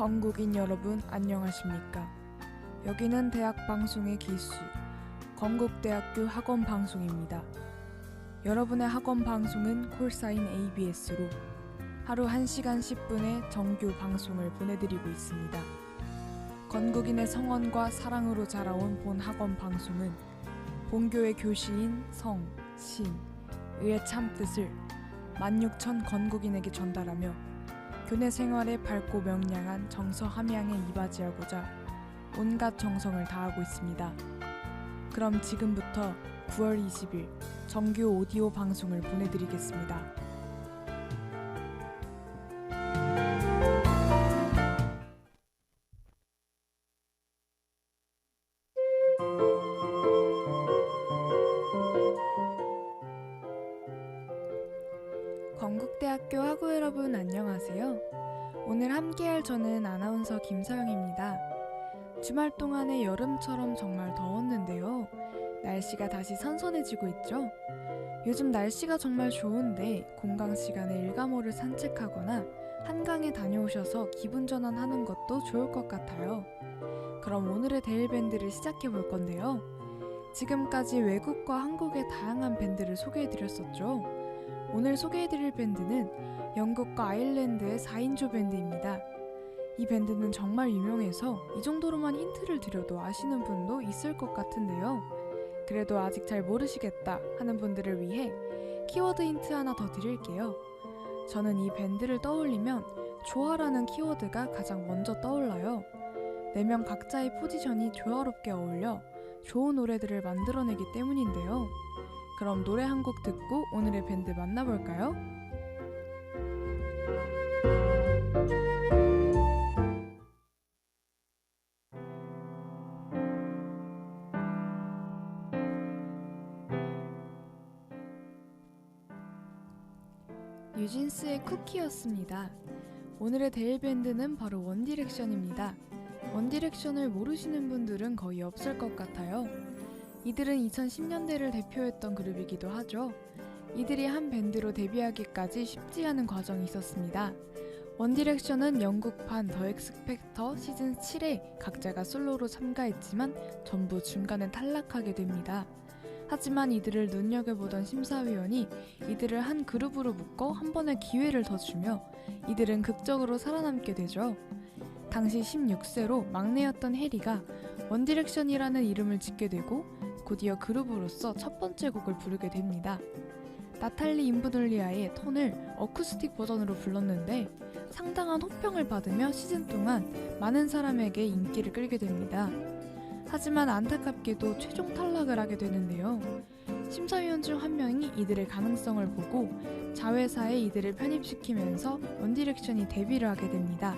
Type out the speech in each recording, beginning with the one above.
건국인 여러분 안녕하십니까? 여기는 대학방송의 기수, 건국대학교 학원방송입니다. 여러분의 학원방송은 콜사인 ABS로 하루 1시간 10분의 정규 방송을 보내드리고 있습니다. 건국인의 성원과 사랑으로 자라온 본 학원방송은 본교의 교시인 성, 신, 의의 참뜻을 16,000 건국인에게 전달하며 교내 생활에 밝고 명량한 정서 함양에 이바지하고자 온갖 정성을 다하고 있습니다. 그럼 지금부터 9월 20일 정규 오디오 방송을 보내드리겠습니다. 건국대학교 학우 여러분 안녕하세요. 오늘 함께할 저는 아나운서 김서영입니다. 주말 동안에 여름처럼 정말 더웠는데요. 날씨가 다시 선선해지고 있죠. 요즘 날씨가 정말 좋은데 공강 시간에 일가모를 산책하거나 한강에 다녀오셔서 기분 전환하는 것도 좋을 것 같아요. 그럼 오늘의 데일밴드를 시작해 볼 건데요. 지금까지 외국과 한국의 다양한 밴드를 소개해드렸었죠. 오늘 소개해드릴 밴드는 영국과 아일랜드의 4인조 밴드입니다. 이 밴드는 정말 유명해서 이 정도로만 힌트를 드려도 아시는 분도 있을 것 같은데요. 그래도 아직 잘 모르시겠다 하는 분들을 위해 키워드 힌트 하나 더 드릴게요. 저는 이 밴드를 떠올리면 조화라는 키워드가 가장 먼저 떠올라요. 4명 각자의 포지션이 조화롭게 어울려 좋은 노래들을 만들어내기 때문인데요. 그럼 노래 한 곡 듣고 오늘의 밴드 만나볼까요? 뉴진스의 쿠키였습니다. 오늘의 데일밴드는 바로 원디렉션입니다. 원디렉션을 모르시는 분들은 거의 없을 것 같아요. 이들은 2010년대를 대표했던 그룹이기도 하죠. 이들이 한 밴드로 데뷔하기까지 쉽지 않은 과정이 있었습니다. 원디렉션은 영국판 더 엑스팩터 시즌 7에 각자가 솔로로 참가했지만 전부 중간에 탈락하게 됩니다. 하지만 이들을 눈여겨보던 심사위원이 이들을 한 그룹으로 묶어 한 번의 기회를 더 주며 이들은 극적으로 살아남게 되죠. 당시 16세로 막내였던 해리가 원디렉션이라는 이름을 짓게 되고 곧이어 그룹으로서 첫 번째 곡을 부르게 됩니다. 나탈리 임브놀리아의 톤을 어쿠스틱 버전으로 불렀는데 상당한 호평을 받으며 시즌 동안 많은 사람에게 인기를 끌게 됩니다. 하지만 안타깝게도 최종 탈락을 하게 되는데요. 심사위원 중 한 명이 이들의 가능성을 보고 자회사에 이들을 편입시키면서 원디렉션이 데뷔를 하게 됩니다.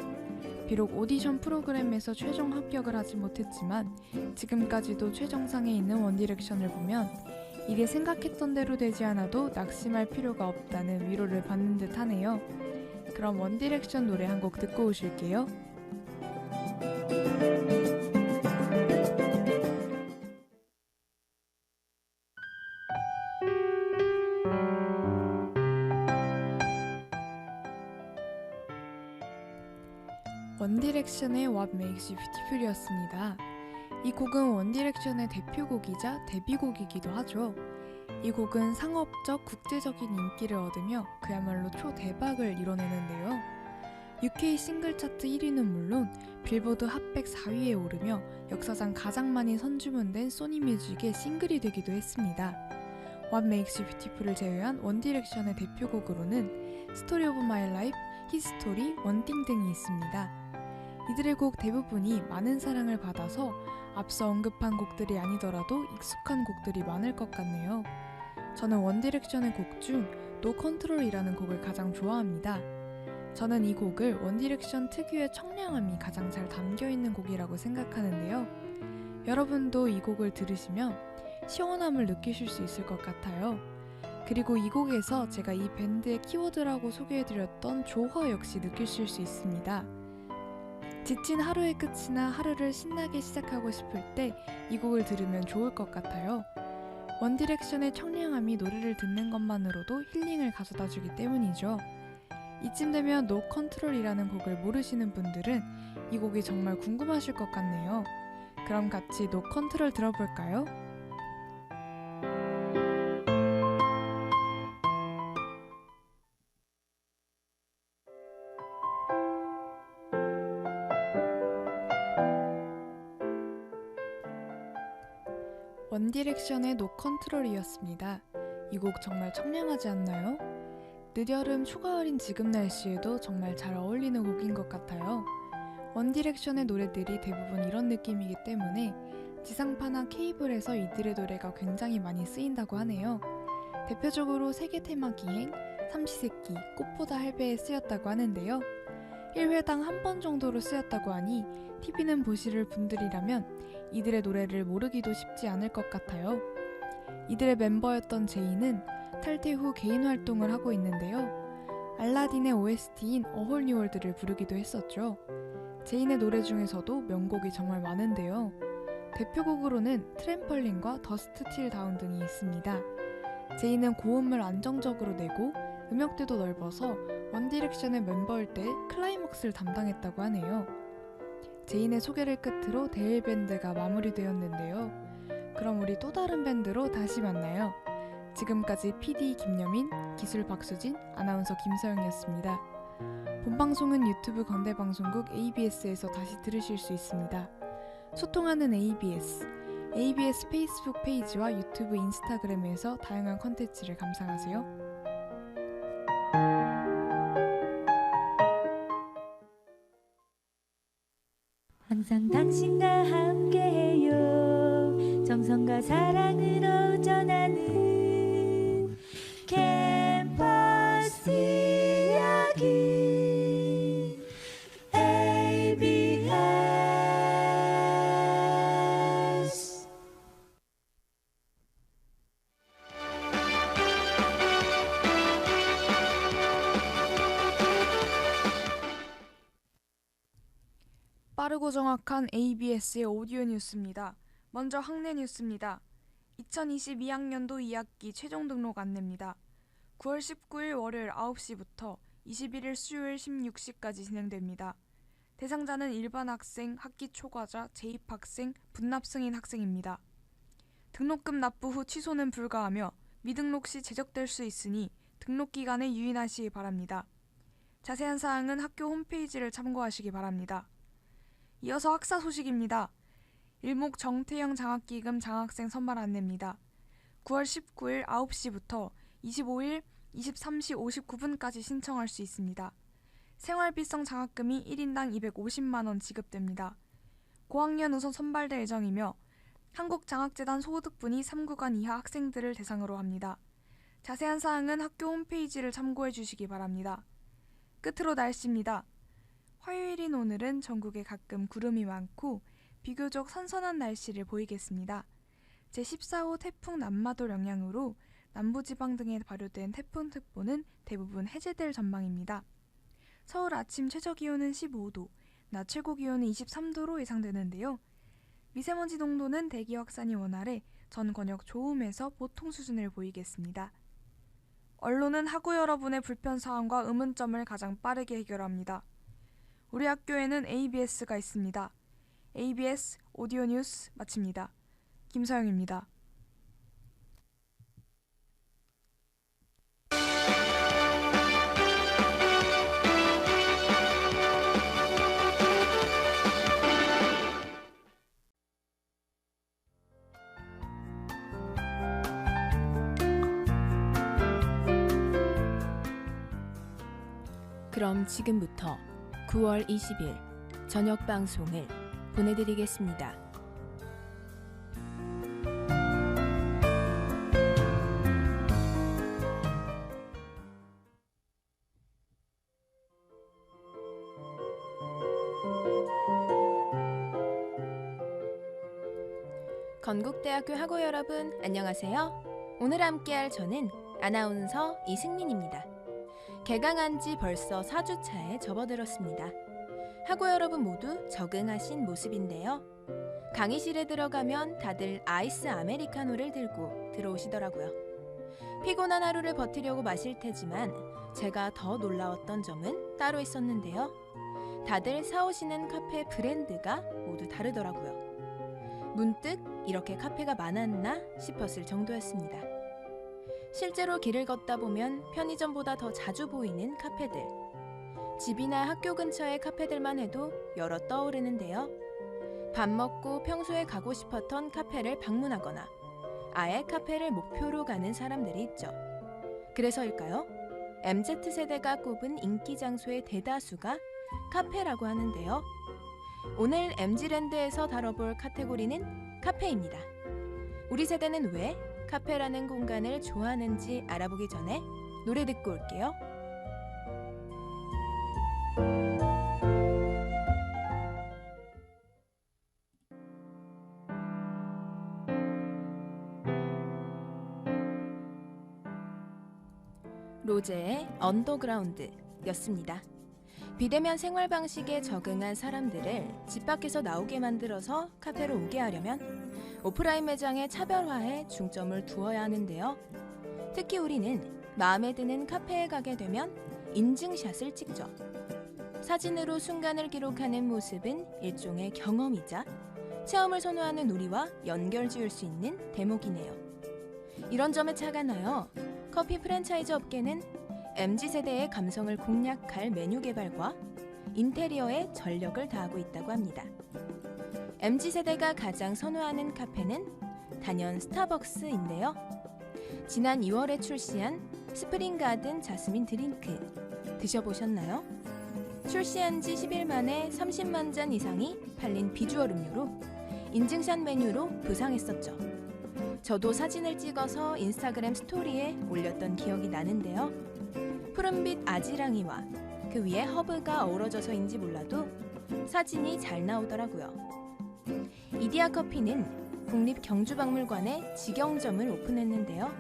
비록 오디션 프로그램에서 최종 합격을 하지 못했지만 지금까지도 최정상에 있는 원디렉션을 보면 일이 생각했던 대로 되지 않아도 낙심할 필요가 없다는 위로를 받는 듯 하네요. 그럼 원디렉션 노래 한 곡 듣고 오실게요. 원디렉션의 What Makes You Beautiful이었습니다. 이 곡은 원디렉션의 대표곡이자 데뷔곡이기도 하죠. 이 곡은 상업적, 국제적인 인기를 얻으며 그야말로 초대박을 이뤄내는데요. UK 싱글 차트 1위는 물론 빌보드 핫백 4위에 오르며 역사상 가장 많이 선주문된 소니뮤직의 싱글이 되기도 했습니다. What Makes You Beautiful을 제외한 원디렉션의 대표곡으로는 Story of My Life, 히스토리, 원띵 등이 있습니다. 이들의 곡 대부분이 많은 사랑을 받아서 앞서 언급한 곡들이 아니더라도 익숙한 곡들이 많을 것 같네요. 저는 원디렉션의 곡 중 No Control이라는 곡을 가장 좋아합니다. 저는 이 곡을 원디렉션 특유의 청량함이 가장 잘 담겨있는 곡이라고 생각하는데요. 여러분도 이 곡을 들으시면 시원함을 느끼실 수 있을 것 같아요. 그리고 이 곡에서 제가 이 밴드의 키워드라고 소개해드렸던 조화 역시 느끼실 수 있습니다. 지친 하루의 끝이나 하루를 신나게 시작하고 싶을 때 이 곡을 들으면 좋을 것 같아요. 원디렉션의 청량함이 노래를 듣는 것만으로도 힐링을 가져다주기 때문이죠. 이쯤 되면 No Control이라는 곡을 모르시는 분들은 이 곡이 정말 궁금하실 것 같네요. 그럼 같이 No Control 들어볼까요? 원디렉션의 No Control이었습니다. 이 곡 정말 청량하지 않나요? 늦여름 초가을인 지금 날씨에도 정말 잘 어울리는 곡인 것 같아요. 원디렉션의 노래들이 대부분 이런 느낌이기 때문에 지상파나 케이블에서 이들의 노래가 굉장히 많이 쓰인다고 하네요. 대표적으로 세계 테마 기행, 삼시세끼, 꽃보다 할배에 쓰였다고 하는데요. 1회당 한 번 정도로 쓰였다고 하니 TV는 보실 분들이라면 이들의 노래를 모르기도 쉽지 않을 것 같아요. 이들의 멤버였던 제이는 탈퇴 후 개인 활동을 하고 있는데요. 알라딘의 OST인 A Whole New World를 부르기도 했었죠. 제인의 노래 중에서도 명곡이 정말 많은데요. 대표곡으로는 트램펄린과 더스트 틸 다운 등이 있습니다. 제이는 고음을 안정적으로 내고 음역대도 넓어서 원디렉션의 멤버일 때 클라이막스를 담당했다고 하네요. 제인의 소개를 끝으로 데일밴드가 마무리되었는데요. 그럼 우리 또 다른 밴드로 다시 만나요. 지금까지 PD 김여민, 기술 박수진, 아나운서 김서영이었습니다. 본방송은 유튜브 건대방송국 ABS에서 다시 들으실 수 있습니다. 소통하는 ABS 페이스북 페이지와 유튜브, 인스타그램에서 다양한 컨텐츠를 감상하세요. 항상 당신과 함께해요. 정성과 사랑으로 전하는 캠퍼스 이야기 ABS. 빠르고 정확한 ABS의 오디오 뉴스입니다. 먼저 학내 뉴스입니다. 2022학년도 2학기 최종 등록 안내입니다. 9월 19일 월요일 9시부터 21일 수요일 16시까지 진행됩니다. 대상자는 일반 학생, 학기 초과자, 재입학생, 분납 승인 학생입니다. 등록금 납부 후 취소는 불가하며 미등록 시 제적될 수 있으니 등록 기간에 유의하시기 바랍니다. 자세한 사항은 학교 홈페이지를 참고하시기 바랍니다. 이어서 학사 소식입니다. 일목 정태영 장학기금 장학생 선발 안내입니다. 9월 19일 9시부터 25일 23시 59분까지 신청할 수 있습니다. 생활비성 장학금이 1인당 250만원 지급됩니다. 고학년 우선 선발될 예정이며 한국장학재단 소득분위 3구간 이하 학생들을 대상으로 합니다. 자세한 사항은 학교 홈페이지를 참고해 주시기 바랍니다. 끝으로 날씨입니다. 화요일인 오늘은 전국에 가끔 구름이 많고 비교적 선선한 날씨를 보이겠습니다. 제14호 태풍 남마돌 영향으로 남부지방 등에 발효된 태풍특보는 대부분 해제될 전망입니다. 서울 아침 최저기온은 15도, 낮 최고기온은 23도로 예상되는데요. 미세먼지 농도는 대기 확산이 원활해 전 권역 좋음에서 보통 수준을 보이겠습니다. 언론은 학우 여러분의 불편사항과 의문점을 가장 빠르게 해결합니다. 우리 학교에는 ABS가 있습니다. ABS 오디오 뉴스 마칩니다. 김서영입니다. 그럼 지금부터 9월 20일 저녁 방송을 보내드리겠습니다. 건국대학교 학우 여러분 안녕하세요. 오늘 함께할 저는 아나운서 이승민입니다. 개강한 지 벌써 4주차에 접어들었습니다. 학우 여러분 모두 적응하신 모습인데요. 강의실에 들어가면 다들 아이스 아메리카노를 들고 들어오시더라고요. 피곤한 하루를 버티려고 마실 테지만 제가 더 놀라웠던 점은 따로 있었는데요. 다들 사오시는 카페 브랜드가 모두 다르더라고요. 문득 이렇게 카페가 많았나 싶었을 정도였습니다. 실제로 길을 걷다 보면 편의점보다 더 자주 보이는 카페들. 집이나 학교 근처의 카페들만 해도 여러 떠오르는데요. 밥 먹고 평소에 가고 싶었던 카페를 방문하거나 아예 카페를 목표로 가는 사람들이 있죠. 그래서일까요? MZ세대가 꼽은 인기 장소의 대다수가 카페라고 하는데요. 오늘 MZ랜드에서 다뤄볼 카테고리는 카페입니다. 우리 세대는 왜 카페라는 공간을 좋아하는지 알아보기 전에 노래 듣고 올게요. 로제의 언더그라운드였습니다. 비대면 생활 방식에 적응한 사람들을 집 밖에서 나오게 만들어서 카페로 오게 하려면 오프라인 매장의 차별화에 중점을 두어야 하는데요. 특히 우리는 마음에 드는 카페에 가게 되면 인증샷을 찍죠. 사진으로 순간을 기록하는 모습은 일종의 경험이자 체험을 선호하는 우리와 연결 지을 수 있는 대목이네요. 이런 점에 차가 나요. 커피 프랜차이즈 업계는 MZ세대의 감성을 공략할 메뉴 개발과 인테리어에 전력을 다하고 있다고 합니다. MZ세대가 가장 선호하는 카페는 단연 스타벅스인데요. 지난 2월에 출시한 스프링가든 자스민 드링크 드셔보셨나요? 출시한 지 10일 만에 30만 잔 이상이 팔린 비주얼 음료로 인증샷 메뉴로 부상했었죠. 저도 사진을 찍어서 인스타그램 스토리에 올렸던 기억이 나는데요. 푸른빛 아지랑이와 그 위에 허브가 어우러져서인지 몰라도 사진이 잘 나오더라고요. 이디야 커피는 국립경주박물관에 직영점을 오픈했는데요.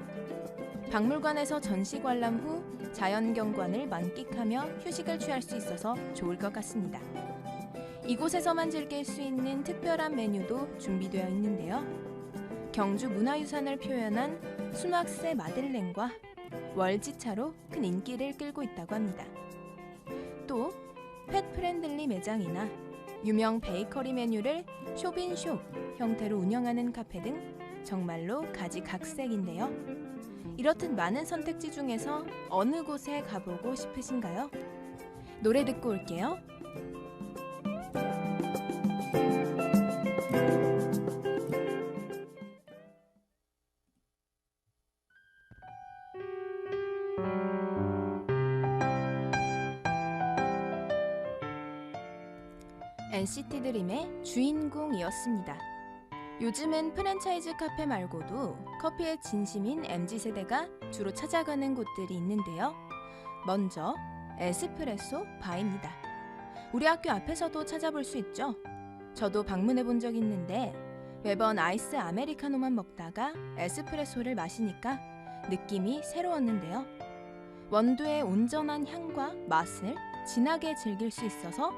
박물관에서 전시 관람 후 자연경관을 만끽하며 휴식을 취할 수 있어서 좋을 것 같습니다. 이곳에서만 즐길 수 있는 특별한 메뉴도 준비되어 있는데요. 경주 문화유산을 표현한 순왁새 마들렌과 월지차로 큰 인기를 끌고 있다고 합니다. 또 펫 프렌들리 매장이나 유명 베이커리 메뉴를 쇼빈숍 형태로 운영하는 카페 등 정말로 가지각색인데요. 이렇듯 많은 선택지 중에서 어느 곳에 가보고 싶으신가요? 노래 듣고 올게요. NCT 드림의 주인공이었습니다. 요즘은 프랜차이즈 카페 말고도 커피에 진심인 MZ세대가 주로 찾아가는 곳들이 있는데요. 먼저 에스프레소 바입니다. 우리 학교 앞에서도 찾아볼 수 있죠. 저도 방문해 본 적 있는데 매번 아이스 아메리카노만 먹다가 에스프레소를 마시니까 느낌이 새로웠는데요. 원두의 온전한 향과 맛을 진하게 즐길 수 있어서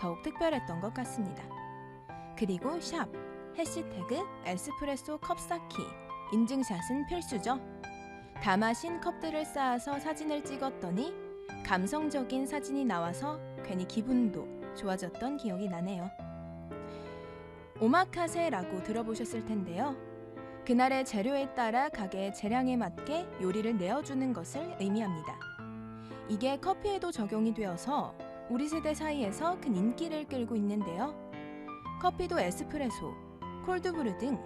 더욱 특별했던 것 같습니다. 그리고 샵, 해시태그 에스프레소 컵 쌓기, 인증샷은 필수죠. 다 마신 컵들을 쌓아서 사진을 찍었더니 감성적인 사진이 나와서 괜히 기분도 좋아졌던 기억이 나네요. 오마카세라고 들어보셨을 텐데요. 그날의 재료에 따라 가게의 재량에 맞게 요리를 내어주는 것을 의미합니다. 이게 커피에도 적용이 되어서 우리 세대 사이에서 큰 인기를 끌고 있는데요. 커피도 에스프레소, 콜드브루 등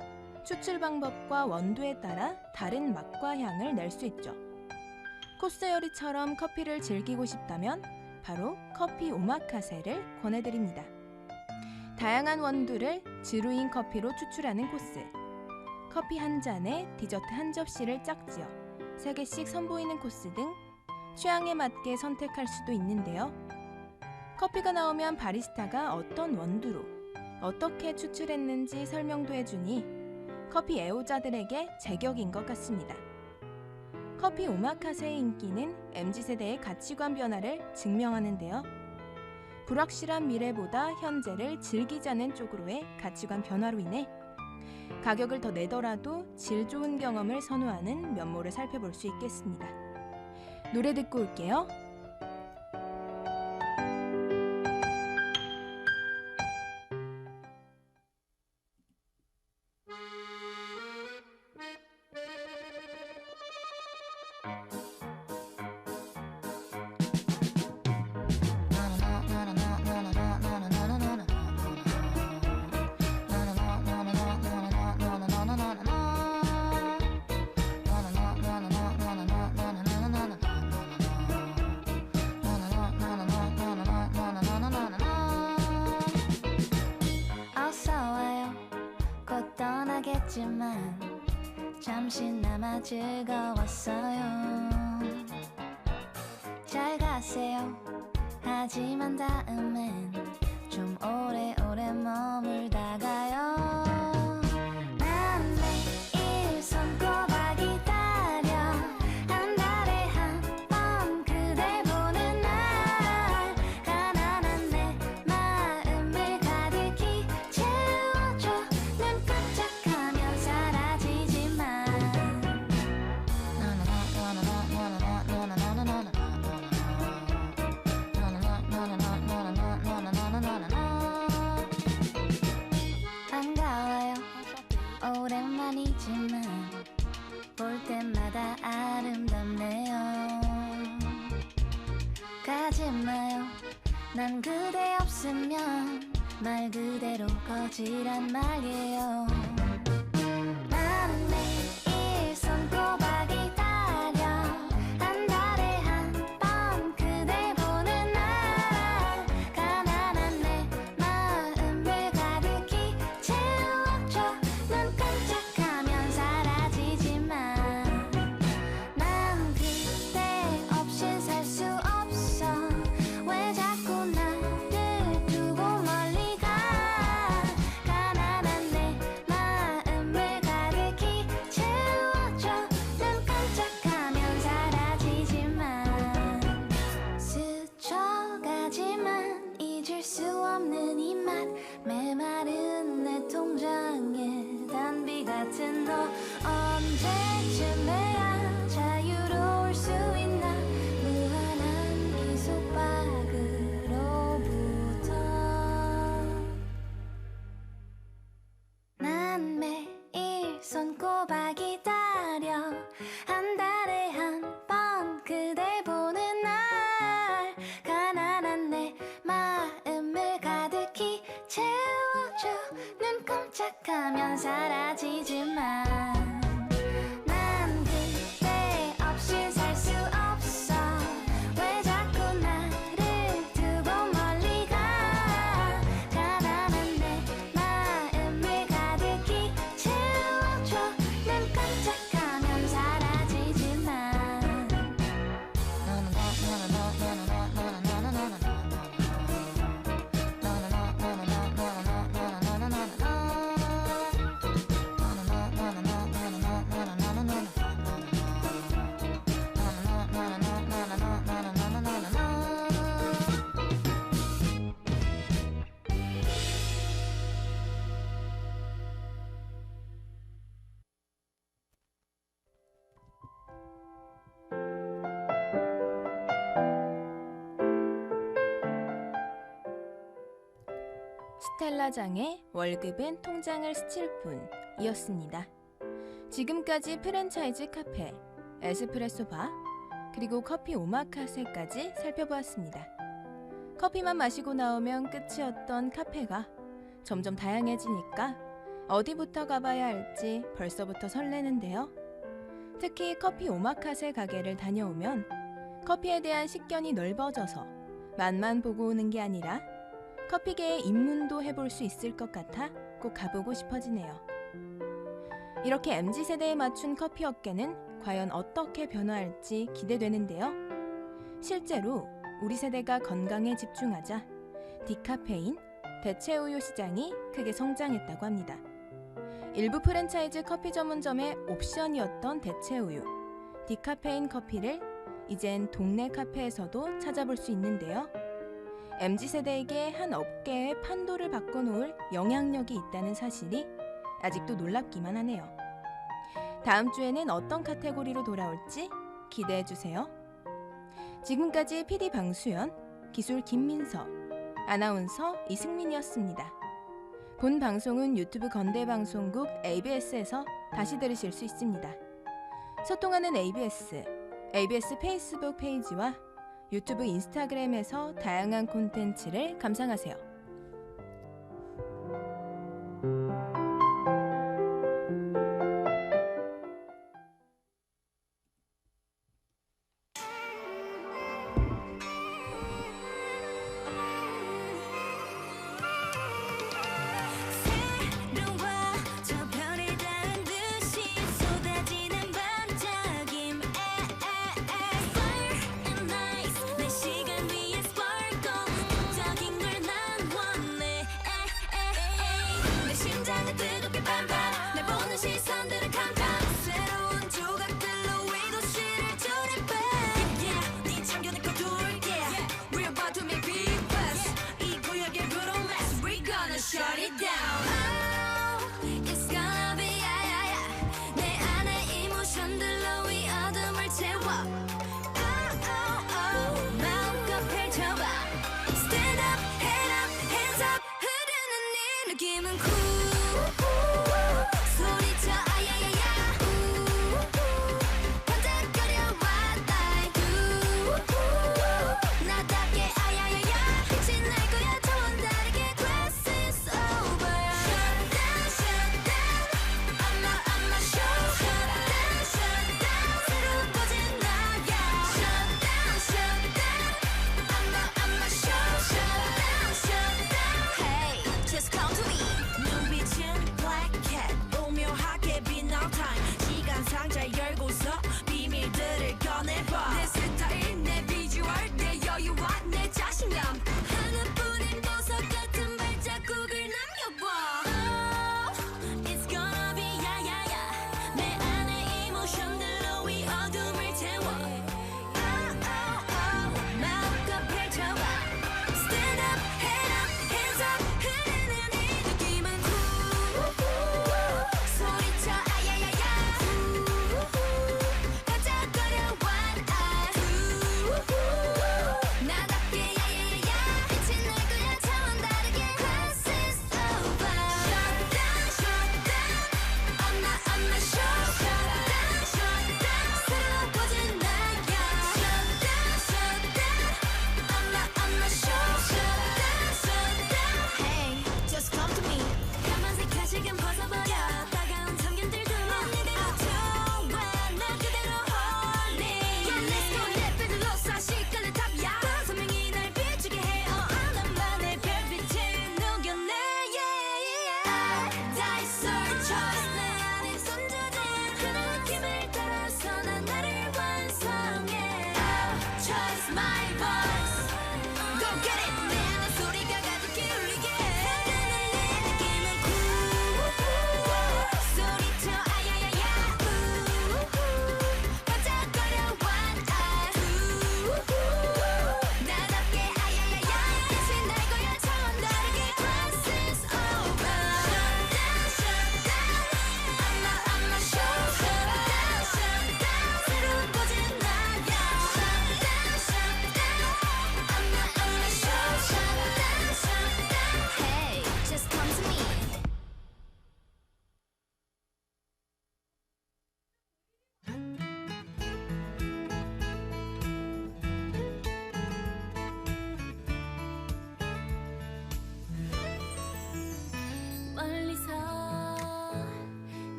추출 방법과 원두에 따라 다른 맛과 향을 낼 수 있죠. 코스 요리처럼 커피를 즐기고 싶다면 바로 커피 오마카세를 권해드립니다. 다양한 원두를 지루인 커피로 추출하는 코스, 커피 한 잔에 디저트 한 접시를 짝지어 3개씩 선보이는 코스 등 취향에 맞게 선택할 수도 있는데요. 커피가 나오면 바리스타가 어떤 원두로 어떻게 추출했는지 설명도 해주니 커피 애호자들에게 제격인 것 같습니다. 커피 오마카세의 인기는 MZ세대의 가치관 변화를 증명하는데요. 불확실한 미래보다 현재를 즐기자는 쪽으로의 가치관 변화로 인해 가격을 더 내더라도 질 좋은 경험을 선호하는 면모를 살펴볼 수 있겠습니다. 노래 듣고 올게요. 어서 와요. 곧 떠나겠지만 잠시나마 즐거웠어요. 잘 가세요. 하지만 다음엔 좀 오래오래 머물다 가요. 난 매일 손꼽아 기다려. 한 달에 한 번 그댈 보는 날. 가난한 내 마음을 가득히 채워줘. 눈 깜짝하면 사라지지만 반가워요. 오랜만이지만 볼 때마다 아름답네요. 가지 마요. 난 그대 없으면 말 그대로 거지란 말이에요. 난 매일 손꼽아 기다려. 한 달에 한 번 그댈 보는 날. 가난한 내 마음을 가득히 채워줘. 눈 깜짝하면 사라지지만 난 그대 없인 살 수 없어. 왜 자꾸 나를 두고 멀리 가. 가난한 내 마음을 가득히 채워줘. 눈 깜짝하면 사라지지만 스쳐가지만 잊을 수 없는 이 맛. 메마른 내 통장에 단비 같은 너. 언제쯤에야 자유로울 수 있나. 무한한 이 속박으로부터. 난 매일 손꼽아 기다려. 한 달에 한 번 그댈 보는 날. 가난한 내 마음을 가득히 채워줘. 눈 깜짝하면 사라지지만 난 그대 없이 살 수 없어. 왜 자꾸 나를 두고 멀리 가. 가난한 내 마음을 가득히 채워줘. 눈 깜짝하면 사라지지만 스텔라장의 월급은 통장을 스칠 뿐이었습니다. 지금까지 프랜차이즈 카페, 에스프레소 바, 그리고 커피 오마카세까지 살펴보았습니다. 커피만 마시고 나오면 끝이었던 카페가 점점 다양해지니까 어디부터 가봐야 할지 벌써부터 설레는데요. 특히 커피 오마카세 가게를 다녀오면 커피에 대한 식견이 넓어져서 맛만 보고 오는 게 아니라 커피계에 입문도 해볼 수 있을 것 같아 꼭 가보고 싶어지네요. 이렇게 MZ세대에 맞춘 커피 업계는 과연 어떻게 변화할지 기대되는데요. 실제로 우리 세대가 건강에 집중하자 디카페인, 대체우유 시장이 크게 성장했다고 합니다. 일부 프랜차이즈 커피 전문점의 옵션이었던 대체우유, 디카페인 커피를 이젠 동네 카페에서도 찾아볼 수 있는데요. MZ세대에게 한 업계의 판도를 바꿔놓을 영향력이 있다는 사실이 아직도 놀랍기만 하네요. 다음 주에는 어떤 카테고리로 돌아올지 기대해주세요. 지금까지 PD 방수연, 기술 김민서, 아나운서 이승민이었습니다. 본 방송은 유튜브 건대방송국 ABS에서 다시 들으실 수 있습니다. 소통하는 ABS 페이스북 페이지와 유튜브 인스타그램에서 다양한 콘텐츠를 감상하세요. Shut it down. Oh, it's gonna be 내 안의 이모션들로 이 어둠을 채워. 마음껏 펼쳐봐. Stand up, head up, hands up. 흐르는 이 느낌은 cool. 소리쳐 아야야야. 반짝거려봐 like do. 나답게 아야야야. 빛이 날 거야 전 다르게 glass is over. Shut down, shut down. I'ma show. Shut down, shut down. 새로운 꺼진 나야. Shut down, shut down. I'ma show. Shut down, shut down. Hey, just come to me. 눈빛은 black cat. 오묘하게 빛나 time. 시간 상자 열고서 비밀들을 꺼내봐. 내 스타일, 내 비주얼, 내 여유와 내 자신감. 하나뿐인 보석 같은 발자국을 남겨봐. Oh, it's gonna be 내 안의 이모션들로 이 어둠을 채워. 마음껏 펼쳐봐. Stand up, head up, hands up. 흐르는 이 느낌은 cool. 소리쳐 아야야야.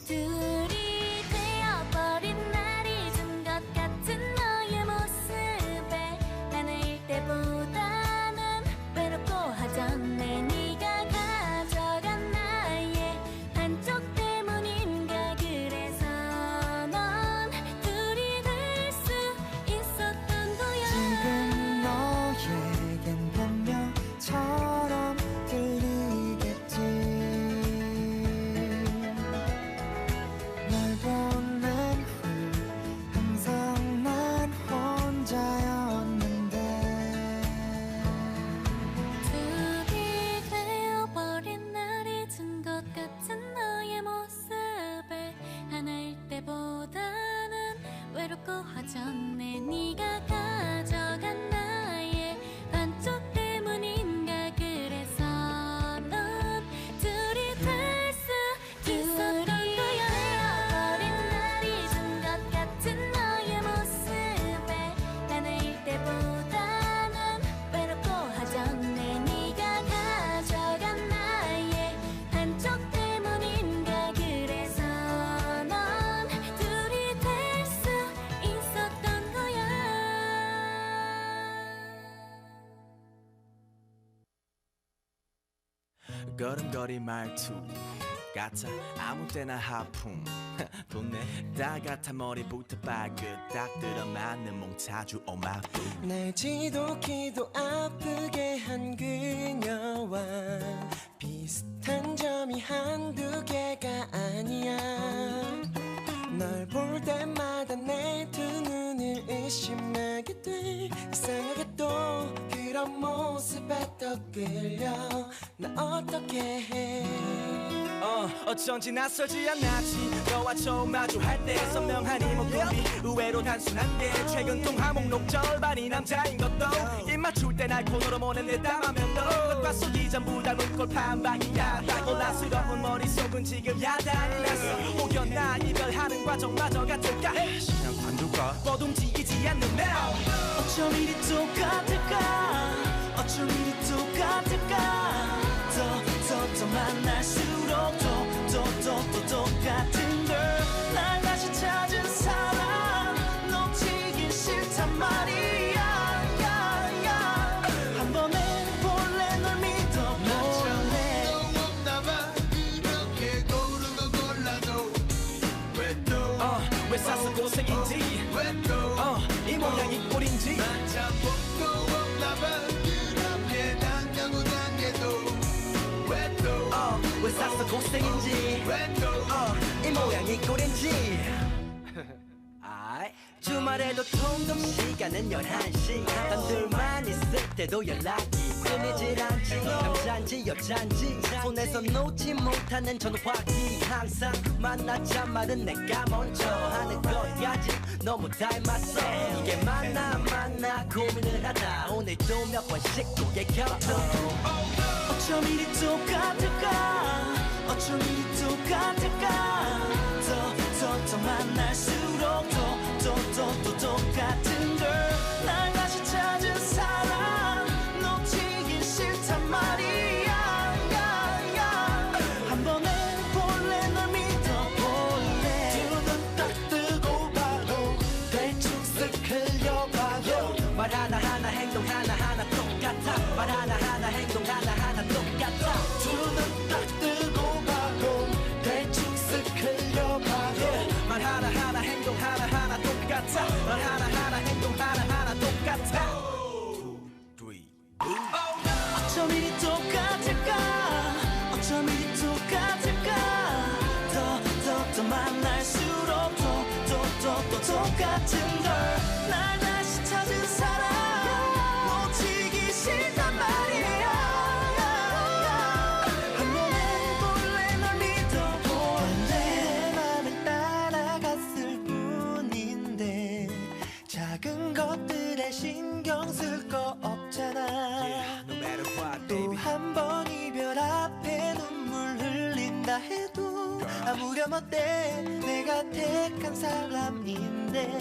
둘이 되어버린 날이 준 것 같은 너의 모습에 하나일 때보다는 외롭고 허전해. 네가 가져간 나의 한쪽 때문인가. 그래서 넌 둘이 될 수 있었던 거야. 지금 너에겐 변명처럼 들리겠지. 널 보낸 후 항상 난 혼자였는데. 둘이 되어버린 날이 준 것 같은 너의 모습에 하나일 때보다는 외롭고 허전해. 네가 가져간 나의 반쪽 때문인가. 그래서 넌 둘이 될 수 있었던 거야. 되어버린 날이 준 것 같은 너의 모습에 하나일 때보다는 외롭고 허전해. 네가 가져간 나의 한쪽 때문인가. 그래서 넌 둘이 될 수 있었던 거야. 걸음걸이 말투 같아 아무 때나 하품 돈내 다 같아 머리부터 발끝 딱 들어맞는 몽타주 오마부. 날 지독히도 아프게 한 그녀와 비슷한 점이 한두 개가 아니야. 널 볼 때마다 내 두 눈을 의심하게 돼. 이상하게 또 그런 모습에 또 끌려. 나 어떻게 해. 어쩐지 낯설지 않았지. 너와 처음 마주할 때 선명한 이 목소리 의외로 단순한데 최근 통화 목록 절반이 남자인 것도 입 맞출 때 날 코너로 보냈네. 담하면 너 겉과 속이 전부 닮은 꼴 반박이야. 혼란스러운 머릿속은 지금 야단이 났어. 혹여나 이별하는 과정마저 같을까. 그냥 관둘까. 뻗움직이지 않는 날 어쩜 이리 똑같을까. 어쩜 이리 똑같을까. 더 만날수록 또 똑같은 걸. 날 다시 찾은 사람 놓치긴 싫단 말이야. 한 번에 볼래. 널 믿어볼래. 그렇게 고르고 골라도 왜 싸서 고생인지 이 모양이 꼴인지 참 복도 없나 봐. 그렇게 당하고 당해도 왜 싸서 고생인지 이 모양이 꼴인지. 주말에도 통금 시간은 11시. 단둘만 있을 때도 연락이 끊이질 않지. 남잔지 여잔지 손에서 놓지 못하는 전화기. 항상 만나자 말은 내가 먼저 하는 것까지 너무 닮았어. 이게 맞나 안 맞나 고민을 하다 오늘도 몇 번씩 고개 겹쳐. 어쩜 이리 똑같을까. 어쩜 이리 똑같을까. 더 만날수록 또 똑같은 걸. 날 다시 찾은 사람 놓치긴 싫단 말이야. 한 번에 볼래. 널 믿어볼래. 두 눈 딱 뜨고 봐도 대충 쓱 흘려봐도 말 하나하나 행동 하나하나 똑같아. 말 하나하나 행동 하나하나 똑같아. 두 눈 딱 뜨고 봐도 대충 쓱 흘려봐도 말 하나하나 행동 하나하나 똑같아. 말 하나하나 행동 하나하나 똑같아. 2, 3 어쩜 이리 똑같을까. 어쩜 이리 똑같을까. 더 만날수록 또 똑같은 걸. 날 다시 찾은 사람 놓치기 싫단 말이야. 한 번에 볼래. 널 믿어볼래. 내 맘을 따라갔을 뿐인데 작은 것들에 신경 쓸 거 없잖아. No matter what, 또 baby. 한 번 이별 앞에 눈물 흘린다 해도 아무렴 어때. 내가 택한 사람인데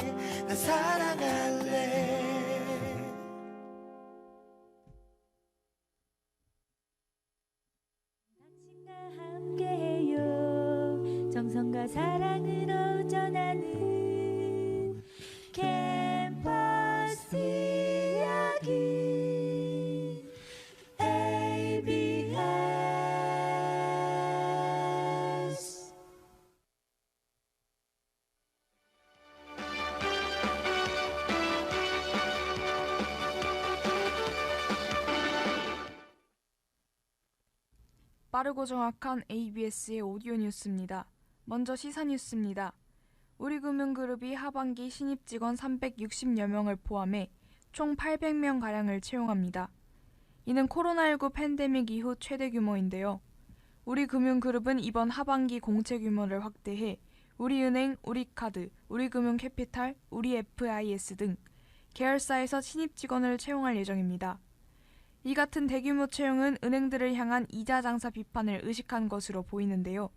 난 사랑할래. 당신과 함께해요. 정성과 사랑으로 전하는 캠퍼스 이야기 ABS. 빠르고 정확한 ABS의 오디오 뉴스입니다. 먼저 시사 뉴스입니다. 우리금융그룹이 하반기 신입 직원 360여 명을 포함해 총 800명가량을 채용합니다. 이는 코로나19 팬데믹 이후 최대 규모인데요. 우리금융그룹은 이번 하반기 공채 규모를 확대해 우리은행, 우리카드, 우리금융캐피탈, 우리FIS 등 계열사에서 신입 직원을 채용할 예정입니다. 이 같은 대규모 채용은 은행들을 향한 이자 장사 비판을 의식한 것으로 보이는데요.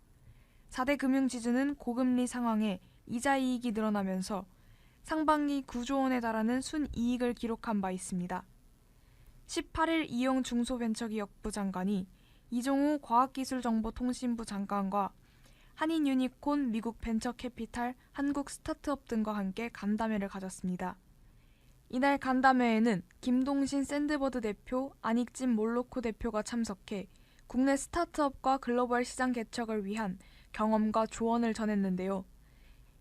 4대 금융지주는 고금리 상황에 이자 이익이 늘어나면서 상반기 9조 원에 달하는 순이익을 기록한 바 있습니다. 18일 이용 중소벤처기업부 장관이 이종우 과학기술정보통신부 장관과 한인유니콘, 미국 벤처캐피탈, 한국 스타트업 등과 함께 간담회를 가졌습니다. 이날 간담회에는 김동신 샌드버드 대표, 안익진 몰로코 대표가 참석해 국내 스타트업과 글로벌 시장 개척을 위한 경험과 조언을 전했는데요.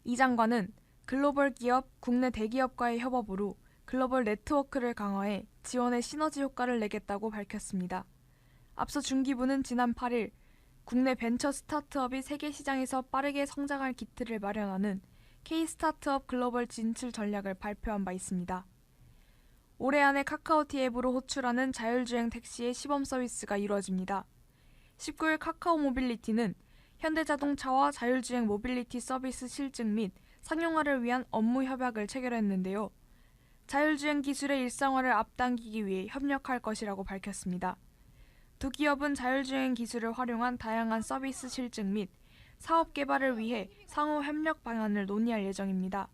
이 장관은 글로벌 기업, 국내 대기업과의 협업으로 글로벌 네트워크를 강화해 지원의 시너지 효과를 내겠다고 밝혔습니다. 앞서 중기부는 지난 8일 국내 벤처 스타트업이 세계 시장에서 빠르게 성장할 기틀을 마련하는 K-스타트업 글로벌 진출 전략을 발표한 바 있습니다. 올해 안에 카카오티 앱으로 호출하는 자율주행 택시의 시범 서비스가 이루어집니다. 19일 카카오 모빌리티는 현대자동차와 자율주행 모빌리티 서비스 실증 및 상용화를 위한 업무 협약을 체결했는데요. 자율주행 기술의 일상화를 앞당기기 위해 협력할 것이라고 밝혔습니다. 두 기업은 자율주행 기술을 활용한 다양한 서비스 실증 및 사업 개발을 위해 상호 협력 방안을 논의할 예정입니다.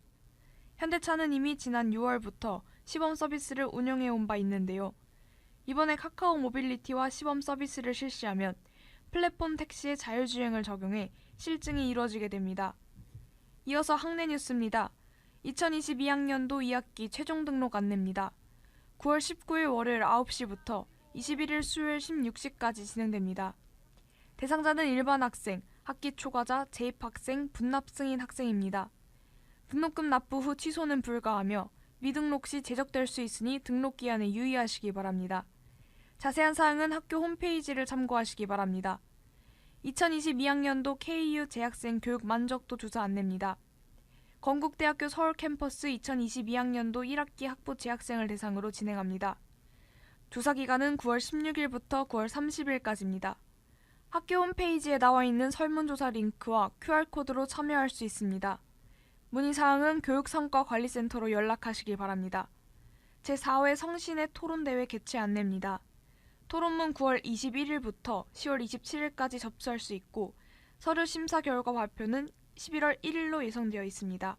현대차는 이미 지난 6월부터 시범 서비스를 운영해온 바 있는데요. 이번에 카카오 모빌리티와 시범 서비스를 실시하면 플랫폼 택시의 자율주행을 적용해 실증이 이루어지게 됩니다. 이어서 학내 뉴스입니다. 2022학년도 2학기 최종 등록 안내입니다. 9월 19일 월요일 9시부터 21일 수요일 16시까지 진행됩니다. 대상자는 일반 학생, 학기 초과자, 재입학생, 분납 승인 학생입니다. 등록금 납부 후 취소는 불가하며 미등록 시 제적될 수 있으니 등록 기한에 유의하시기 바랍니다. 자세한 사항은 학교 홈페이지를 참고하시기 바랍니다. 2022학년도 KU 재학생 교육 만족도 조사 안내입니다. 건국대학교 서울 캠퍼스 2022학년도 1학기 학부 재학생을 대상으로 진행합니다. 조사 기간은 9월 16일부터 9월 30일까지입니다. 학교 홈페이지에 나와 있는 설문조사 링크와 QR코드로 참여할 수 있습니다. 문의사항은 교육성과관리센터로 연락하시기 바랍니다. 제4회 성신의 토론대회 개최 안내입니다. 토론문 9월 21일부터 10월 27일까지 접수할 수 있고 서류 심사 결과 발표는 11월 1일로 예정되어 있습니다.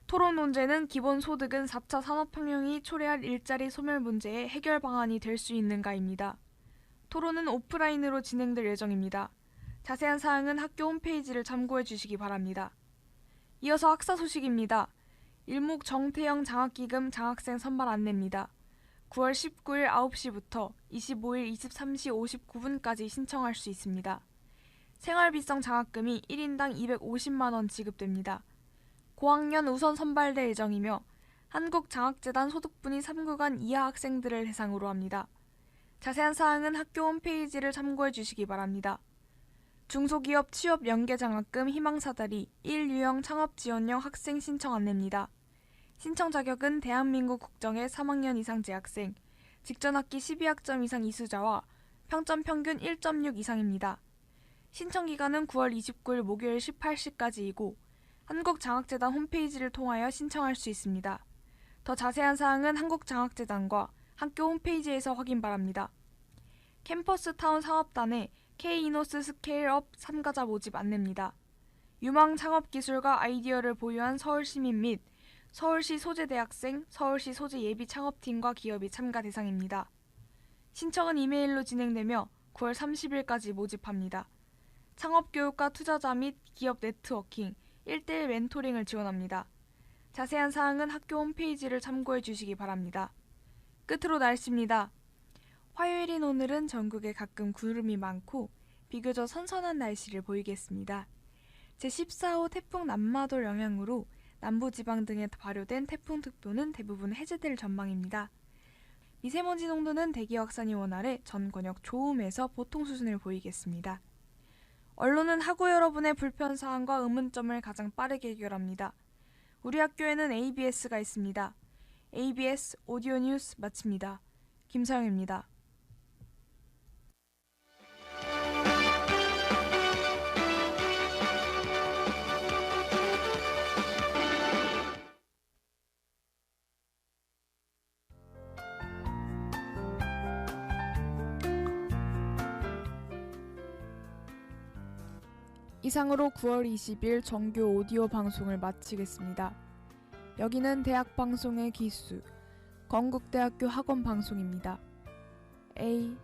토론 논제는 기본소득은 4차 산업혁명이 초래할 일자리 소멸 문제의 해결 방안이 될 수 있는가입니다. 토론은 오프라인으로 진행될 예정입니다. 자세한 사항은 학교 홈페이지를 참고해 주시기 바랍니다. 이어서 학사 소식입니다. 일목 정태영 장학기금 장학생 선발 안내입니다. 9월 19일 9시부터 25일 23시 59분까지 신청할 수 있습니다. 생활비성 장학금이 1인당 250만 원 지급됩니다. 고학년 우선 선발될 예정이며 한국장학재단 소득분위 3구간 이하 학생들을 대상으로 합니다. 자세한 사항은 학교 홈페이지를 참고해 주시기 바랍니다. 중소기업 취업 연계 장학금 희망사다리 1유형 창업지원형 학생 신청 안내입니다. 신청 자격은 대한민국 국정의 3학년 이상 재학생, 직전학기 12학점 이상 이수자와 평점 평균 1.6 이상입니다. 신청 기간은 9월 29일 목요일 18시까지이고 한국장학재단 홈페이지를 통하여 신청할 수 있습니다. 더 자세한 사항은 한국장학재단과 학교 홈페이지에서 확인 바랍니다. 캠퍼스타운 사업단의 K-이노스 스케일업 참가자 모집 안내입니다. 유망 창업기술과 아이디어를 보유한 서울시민 및 서울시 소재대학생, 서울시 소재예비 창업팀과 기업이 참가 대상입니다. 신청은 이메일로 진행되며 9월 30일까지 모집합니다. 창업교육과 투자자 및 기업 네트워킹, 1:1 멘토링을 지원합니다. 자세한 사항은 학교 홈페이지를 참고해 주시기 바랍니다. 끝으로 날씨입니다. 화요일인 오늘은 전국에 가끔 구름이 많고 비교적 선선한 날씨를 보이겠습니다. 제14호 태풍 남마돌 영향으로 남부지방 등에 발효된 태풍특보는 대부분 해제될 전망입니다. 미세먼지 농도는 대기 확산이 원활해 전 권역 좋음에서 보통 수준을 보이겠습니다. 언론은 학우 여러분의 불편사항과 의문점을 가장 빠르게 해결합니다. 우리 학교에는 ABS가 있습니다. ABS 오디오 뉴스 마칩니다. 김서영입니다. 이상으로 9월 20일 정규 오디오 방송을 마치겠습니다. 여기는 대학방송의 기수, 건국대학교 학원방송입니다. ABS